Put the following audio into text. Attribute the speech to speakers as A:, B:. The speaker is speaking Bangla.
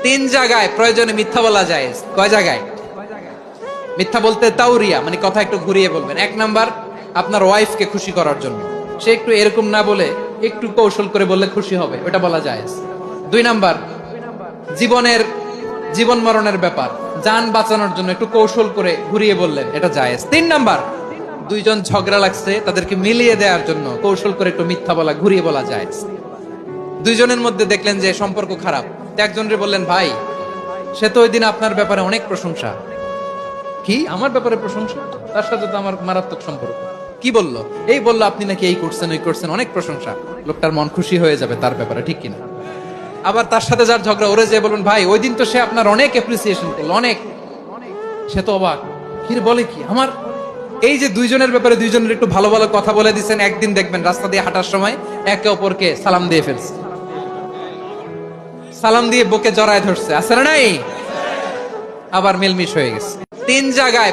A: তিন জায়গায় প্রয়োজনে মিথ্যা বলা যায়। কয় জায়গায় মিথ্যা বলতে? তাউরিয়া মানে কথা একটু ঘুরিয়ে বলবেন। এক নাম্বার, আপনার ওয়াইফকে খুশি করার জন্য, সে একটু এরকম না বলে একটু কৌশল করে বললে খুশি হবে, ওটা বলা যায়। দুই নাম্বার, জীবন মরণের ব্যাপার, জান বাঁচানোর জন্য একটু কৌশল করে ঘুরিয়ে বললেন, এটা জায়েজ। তিন নাম্বার, দুইজন ঝগড়া লাগছে তাদেরকে মিলিয়ে দেওয়ার জন্য কৌশল করে একটু মিথ্যা বলা, ঘুরিয়ে বলা যায়। দুইজনের মধ্যে দেখলেন যে সম্পর্ক খারাপ, তো একজনরে বললেন, ভাই সে তো ওই দিন আপনার ব্যাপারে অনেক প্রশংসা। কি আমার ব্যাপারে প্রশংসা? তার সাথে তো আমার মারাত্মক সম্পর্ক। কি বললো? এই বললো আপনি নাকি এই করছেন ওই করছেন, অনেক প্রশংসা। লোকটার মন খুশি হয়ে যাবে তার ব্যাপারে, ঠিক কিনা? আবার তার সাথে যার ঝগড়া, ওরে যে বলবেন, ভাই ওই দিন তো সে আপনার অনেক অ্যাপ্রিসিয়েশন করলো, অনেক। সে তো অবাক, কি রে বলে কি আমার? এই যে দুইজনের ব্যাপারে দুইজনের একটু ভালো ভালো কথা বলে দিচ্ছেন, একদিন দেখবেন রাস্তা দিয়ে হাঁটার সময় একে অপরকে সালাম দিয়ে ফেলছে, সালাম দিয়ে বুকে জড়ায় ধরছে, আছে না নাই? আবার মিলমিশ হয়ে গেছে। তিন জায়গায়